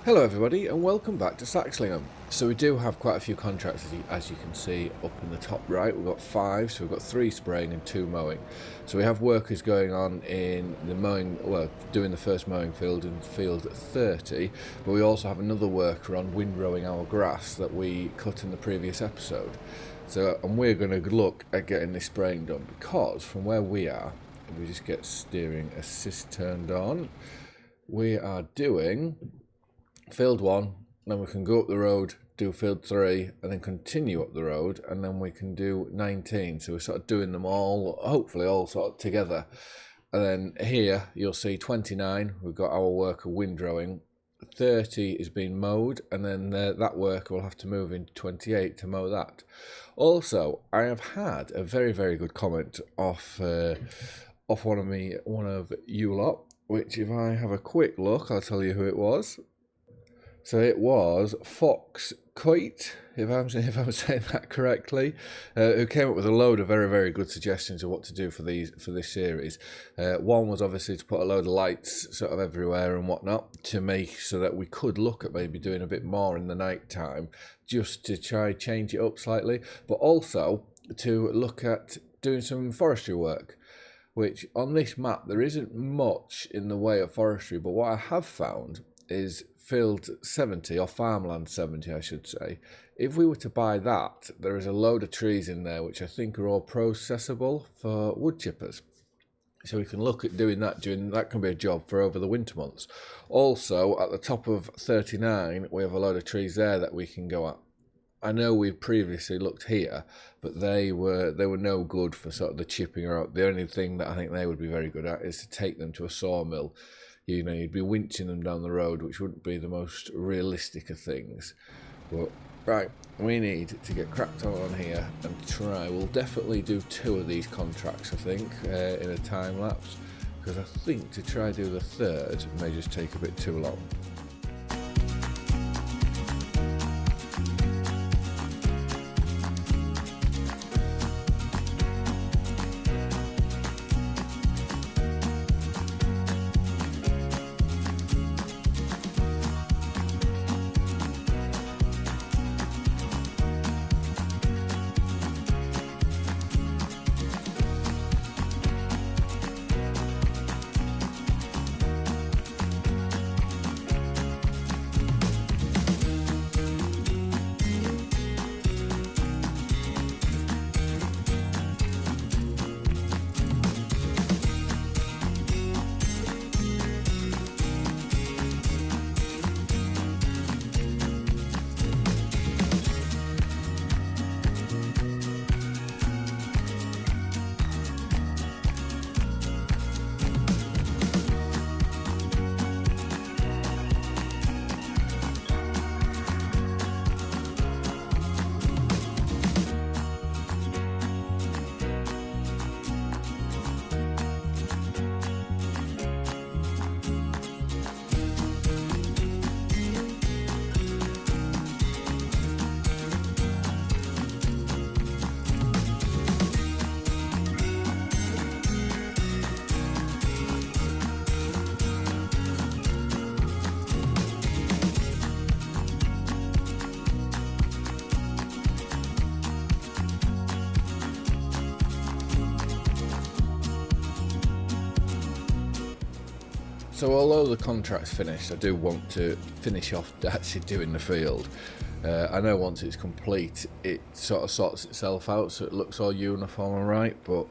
Hello everybody and welcome back to Saxlingham. So we do have quite a few contracts as you can see up in the top right. We've got 5, so we've got 3 spraying and 2 mowing. So we have workers going on in the mowing, well, doing the first mowing field in field 30, but we also have another worker on windrowing our grass that we cut in the previous episode. So, and we're going to look at getting this spraying done because from where we are, if we just get steering assist turned on, we are doing field 1, then we can go up the road, do field 3, and then continue up the road, and then we can do 19. So we're sort of doing them all, hopefully all sort of together. And then here you'll see 29, we've got our worker windrowing, 30 is being mowed, and then that worker will have to move into 28 to mow that. Also, I have had a very, very good comment off one of you lot, which if I have a quick look, I'll tell you who it was. So it was Fox Coit, if I'm saying that correctly, who came up with a load of very, very good suggestions of what to do for this series. One was obviously to put a load of lights sort of everywhere and whatnot to make so that we could look at maybe doing a bit more in the night time, just to try change it up slightly, but also to look at doing some forestry work. Which on this map there isn't much in the way of forestry, but what I have found is field 70, or farmland 70 I should say. If we were to buy that, there is a load of trees in there which I think are all processable for wood chippers. So we can look at doing that. That can be a job for over the winter months. Also at the top of 39 we have a load of trees there that we can go at. I know we've previously looked here, but they were no good for sort of the chipping out. The only thing that I think they would be very good at is to take them to a sawmill. You know, you'd be winching them down the road, which wouldn't be the most realistic of things. But right, we need to get cracked on here and try. We'll definitely do 2 of these contracts, I think, in a time lapse, because I think to try do the 3rd may just take a bit too long. So although the contract's finished, I do want to finish off actually doing the field. I know once it's complete, it sort of sorts itself out, so it looks all uniform and right, but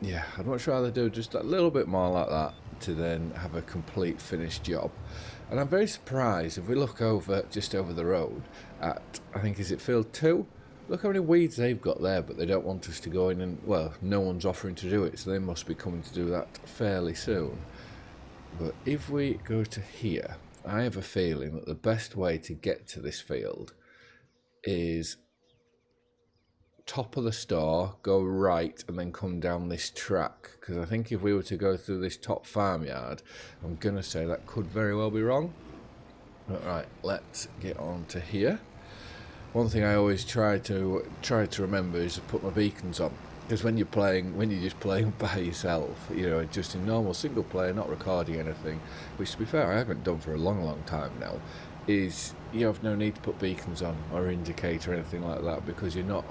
yeah, I'd much rather do just a little bit more like that to then have a complete finished job. And I'm very surprised if we look over, just over the road at, I think, is it field 2? Look how many weeds they've got there, but they don't want us to go in and, well, no one's offering to do it, so they must be coming to do that fairly soon. But if we go to here, I have a feeling that the best way to get to this field is top of the store, go right, and then come down this track. Because I think if we were to go through this top farmyard, I'm going to say that could very well be wrong. But right, let's get on to here. One thing I always try to remember is to put my beacons on. Because when you're just playing by yourself, you know, just in normal single player, not recording anything, which to be fair I haven't done for a long time now, is you have no need to put beacons on or indicate or anything like that, because you're not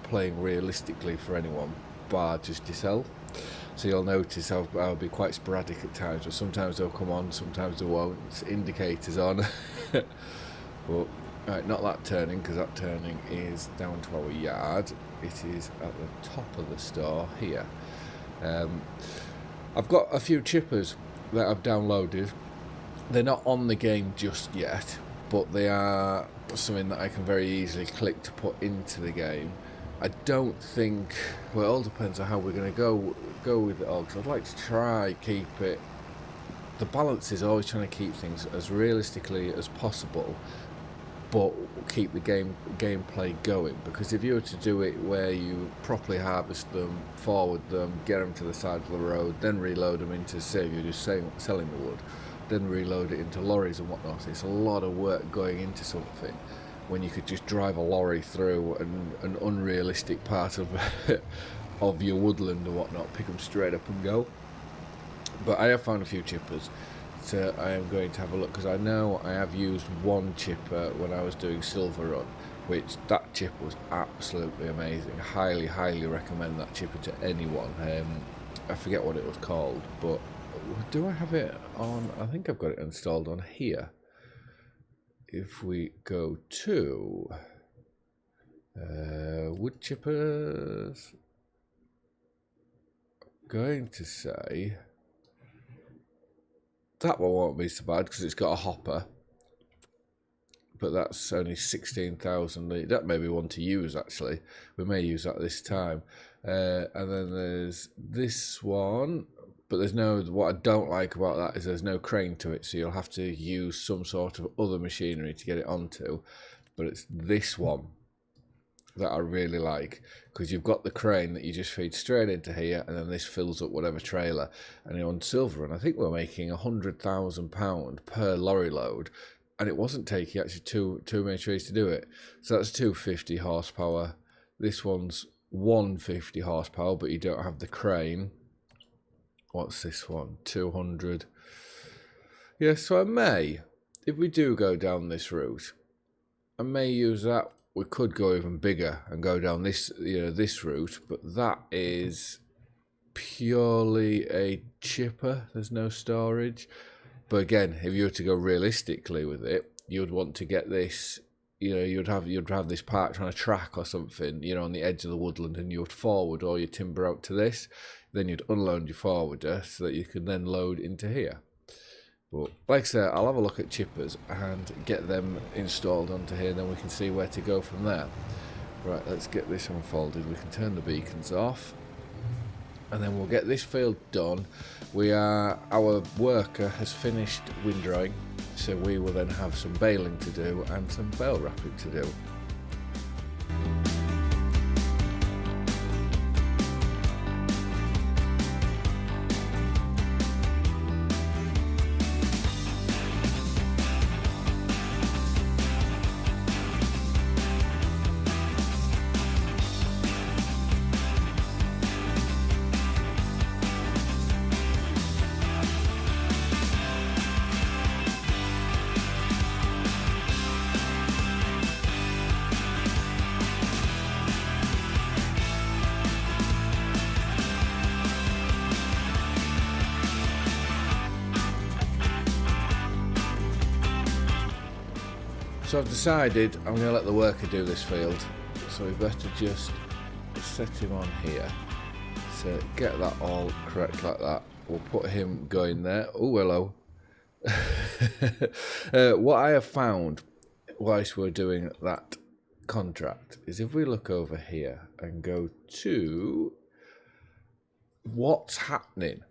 playing realistically for anyone bar just yourself. So you'll notice I'll be quite sporadic at times, but sometimes they'll come on, sometimes they won't. It's indicators on. But right, not that turning, because that turning is down to our yard. It is at the top of the store here. I've got a few chippers that I've downloaded. They're not on the game just yet, but they are something that I can very easily click to put into the game. I don't think, well, it all depends on how we're going to go with it all, because I'd like to try keep it, the balance is always trying to keep things as realistically as possible, but keep the gameplay going. Because if you were to do it where you properly harvest them, forward them, get them to the side of the road, then reload them into, say if you're just selling the wood, then reload it into lorries and whatnot, it's a lot of work going into something when you could just drive a lorry through an unrealistic part of of your woodland or whatnot, pick them straight up and go. But I have found a few chippers, so I am going to have a look, because I know I have used one chipper when I was doing Silver Run, which that chipper was absolutely amazing. Highly recommend that chipper to anyone. I forget what it was called, but do I have it on? I think I've got it installed on here. If we go to wood chippers, I'm going to say that one won't be so bad because it's got a hopper, but that's only 16,000. That may be one to use, actually. We may use that this time. And then there's this one, but there's no, what I don't like about that is there's no crane to it, so you'll have to use some sort of other machinery to get it onto. But it's this one that I really like, because you've got the crane that you just feed straight into here, and then this fills up whatever trailer. And on Silver Run, I think we're making £100,000 per lorry load, and it wasn't taking actually two main trees to do it. So that's 250 horsepower. This one's 150 horsepower, but you don't have the crane. What's this one? 200. Yeah, so I may, if we do go down this route, I may use that. We could go even bigger and go down this, this route, but that is purely a chipper. There's no storage. But again, if you were to go realistically with it, you'd want to get this, you'd have this parked on a track or something, on the edge of the woodland, and you would forward all your timber out to this. Then you'd unload your forwarder so that you can then load into here. But like I said, I'll have a look at chippers and get them installed onto here, and then we can see where to go from there. Right, let's get this unfolded. We can turn the beacons off, and then we'll get this field done. Our worker has finished windrowing, so we will then have some baling to do and some bale wrapping to do. So I've decided I'm going to let the worker do this field, so we better just set him on here. So get that all correct like that. We'll put him going there. Oh, hello. What I have found whilst we're doing that contract is if we look over here and go to what's happening,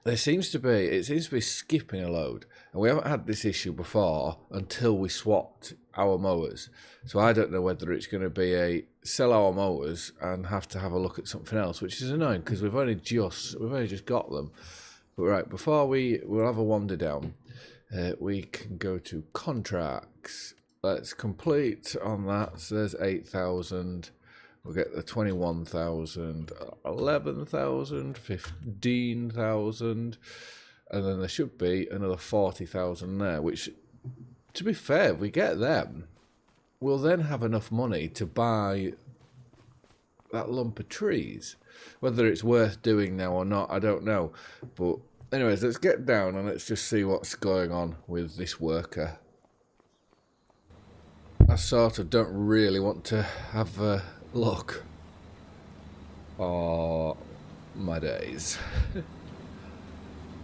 it seems to be skipping a load, and we haven't had this issue before until we swapped our mowers. So I don't know whether it's going to be a sell our mowers and have to have a look at something else, which is annoying because we've only just got them. But right, before we'll have a wander down, we can go to contracts. Let's complete on that. So there's 8,000. We'll get the 21,000, 11,000, 15,000, and then there should be another 40,000 there, which, to be fair, if we get them, we'll then have enough money to buy that lump of trees. Whether it's worth doing now or not, I don't know. But anyways, let's get down and let's just see what's going on with this worker. I sort of don't really want to have a look. Oh, my days.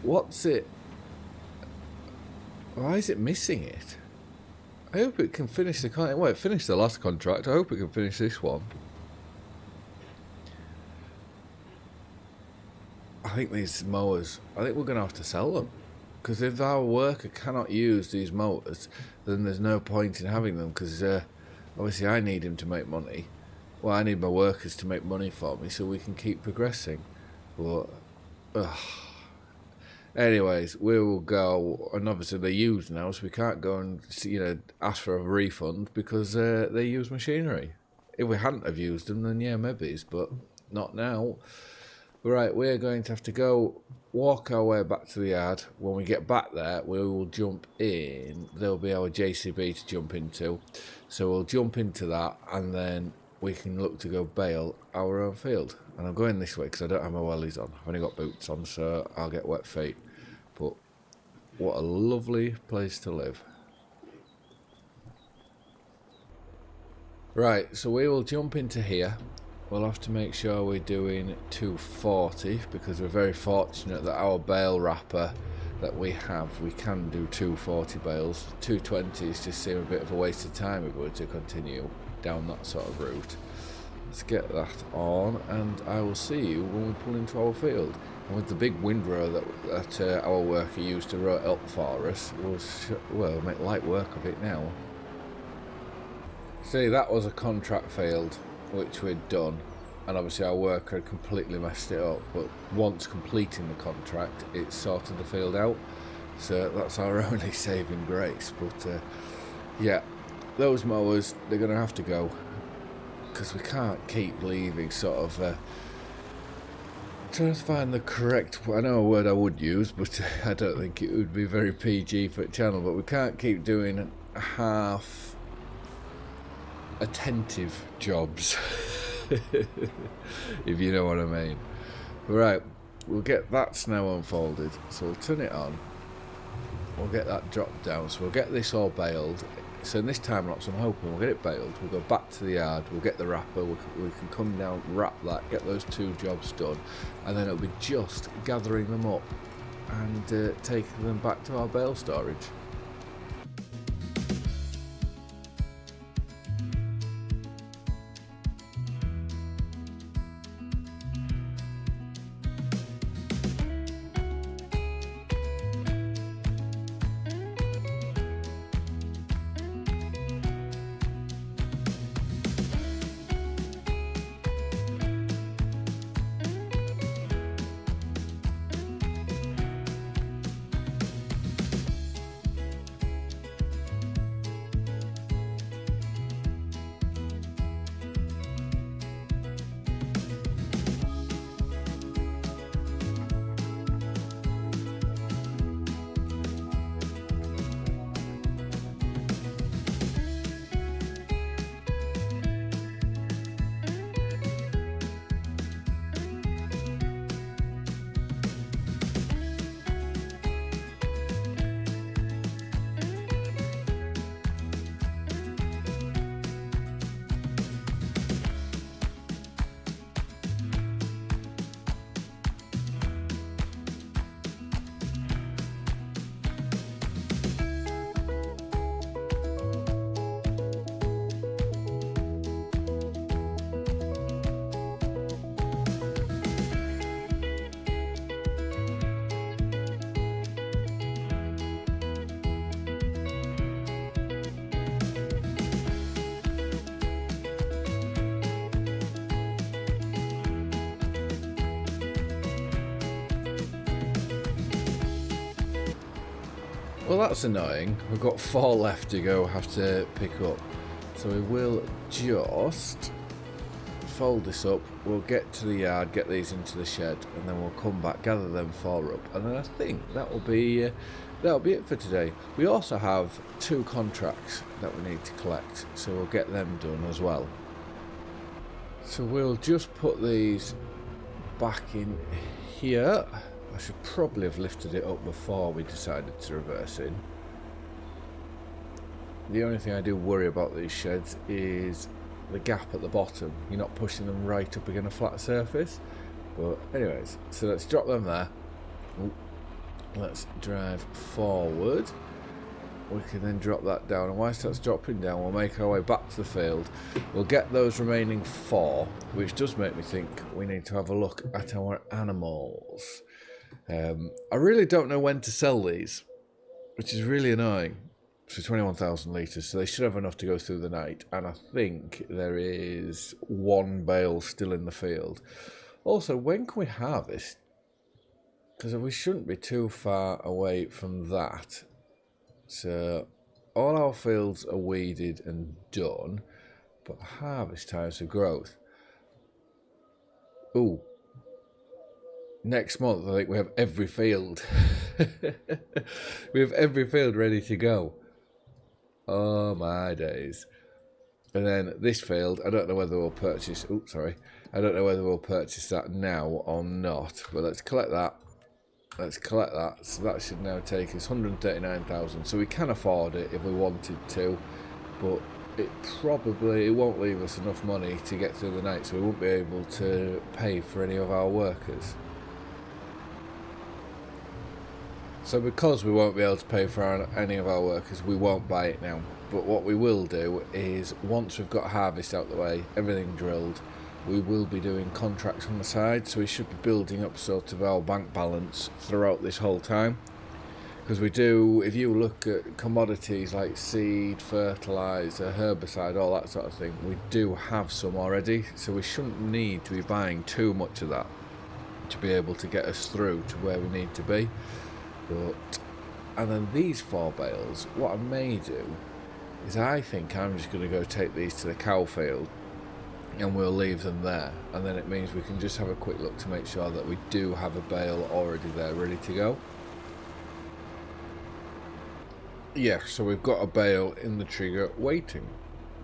What's it? Why is it missing it? I hope it can finish the contract. Well, it finished the last contract. I hope it can finish this one. I think these mowers, I think we're going to have to sell them. Because if our worker cannot use these mowers, then there's no point in having them. Because obviously I need him to make money. Well, I need my workers to make money for me so we can keep progressing. But, anyways, we will go, and obviously they're used now, so we can't go and ask for a refund because they use machinery. If we hadn't have used them, then yeah, maybe, but not now. Right, we're going to have to go walk our way back to the yard. When we get back there, we will jump in. There'll be our JCB to jump into. So we'll jump into that, and then we can look to go bale our own field. And I'm going this way because I don't have my wellies on. I've only got boots on, so I'll get wet feet. But what a lovely place to live. Right, so we will jump into here. We'll have to make sure we're doing 240 because we're very fortunate that our bale wrapper that we have, we can do 240 bales. 220s just seem a bit of a waste of time if we were to continue down that sort of route. Let's get that on, and I will see you when we pull into our field. And with the big windrow that our worker used to row it up for us, we'll make light work of it now. See, that was a contract field which we'd done, and obviously our worker had completely messed it up, but once completing the contract it sorted the field out, so that's our only saving grace. But yeah, those mowers, they're going to have to go because we can't keep leaving sort of trying to find the correct, I know a word I would use, but I don't think it would be very PG for a channel, but we can't keep doing half attentive jobs, if you know what I mean. Right, we'll get that now unfolded, so we'll turn it on, we'll get that dropped down, so we'll get this all baled. So in this time lapse I'm hoping we'll get it baled, we'll go back to the yard, we'll get the wrapper, we can come down, wrap that, get those two jobs done, and then it'll be just gathering them up and taking them back to our bale storage. Well, that's annoying. We've got 4 left to go, have to pick up. So we will just fold this up, we'll get to the yard, get these into the shed, and then we'll come back, gather them 4 up, and then I think that'll be it for today. We also have 2 contracts that we need to collect, so we'll get them done as well. So we'll just put these back in here. I should probably have lifted it up before we decided to reverse in. The only thing I do worry about these sheds is the gap at the bottom. You're not pushing them right up against a flat surface. But anyways, so let's drop them there. Ooh. Let's drive forward. We can then drop that down, and whilst that's dropping down, we'll make our way back to the field. We'll get those remaining 4, which does make me think we need to have a look at our animals. I really don't know when to sell these, which is really annoying. So 21,000 litres, so they should have enough to go through the night, and I think there is 1 bale still in the field. Also, when can we harvest? Because we shouldn't be too far away from that. So all our fields are weeded and done, but harvest times for growth. Ooh. Next month, I think we have every field. We have every field ready to go. Oh my days. And then this field, I don't know whether we'll purchase... Oops, sorry. I don't know whether we'll purchase that now or not. But let's collect that. Let's collect that. So that should now take us 139,000. So we can afford it if we wanted to. But it won't leave us enough money to get through the night. So we won't be able to pay for any of our workers. So because we won't be able to pay for any of our workers, we won't buy it now. But what we will do is, once we've got harvest out the way, everything drilled, we will be doing contracts on the side. So we should be building up sort of our bank balance throughout this whole time. Because we do, if you look at commodities like seed, fertiliser, herbicide, all that sort of thing, we do have some already. So we shouldn't need to be buying too much of that to be able to get us through to where we need to be. And then these 4 bales, what I may do is I think I'm just going to go take these to the cow field and we'll leave them there, and then it means we can just have a quick look to make sure that we do have a bale already there ready to go. Yeah, so we've got a bale in the trigger waiting,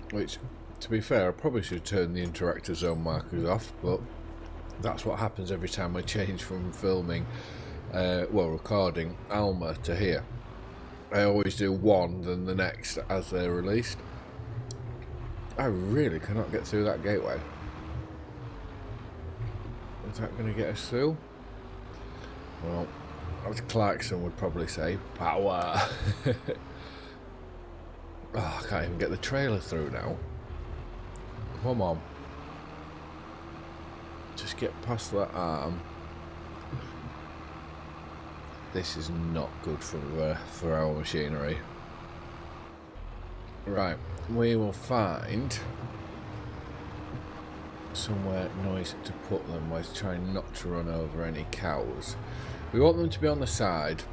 which, to be fair, I probably should turn the interactor zone markers off, but that's what happens every time I change from filming recording Alma to here. I always do one, then the next as they're released. I really cannot get through that gateway. Is that going to get us through? Well, as Clarkson would probably say, power. Oh, I can't even get the trailer through now. Come on. Just get past that arm. This is not good for our machinery. Right, we will find somewhere nice to put them whilst trying not to run over any cows. We want them to be on the side,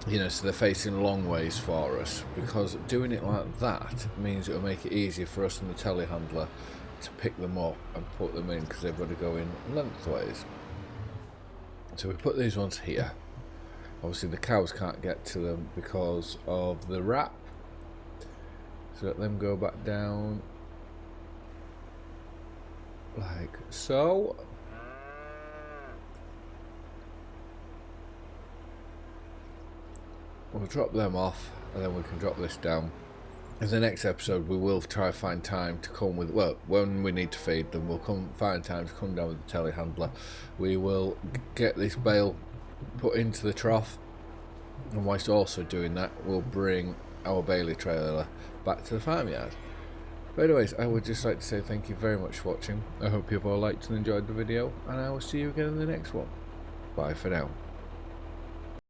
you know, so they're facing long ways for us, because doing it like that means it'll make it easier for us and the telehandler to pick them up and put them in, because they've got to go in lengthways. So we put these ones here. Obviously the cows can't get to them because of the wrap, so let them go back down like so. We'll drop them off and then we can drop this down. In the next episode we will try to find time to come with, well, when we need to feed them, we'll find time to come down with the telehandler. We will get this bale put into the trough, and whilst also doing that we'll bring our Bailey trailer back to the farmyard. But anyways, I would just like to say thank you very much for watching. I hope you've all liked and enjoyed the video, and I will see you again in the next one. Bye for now.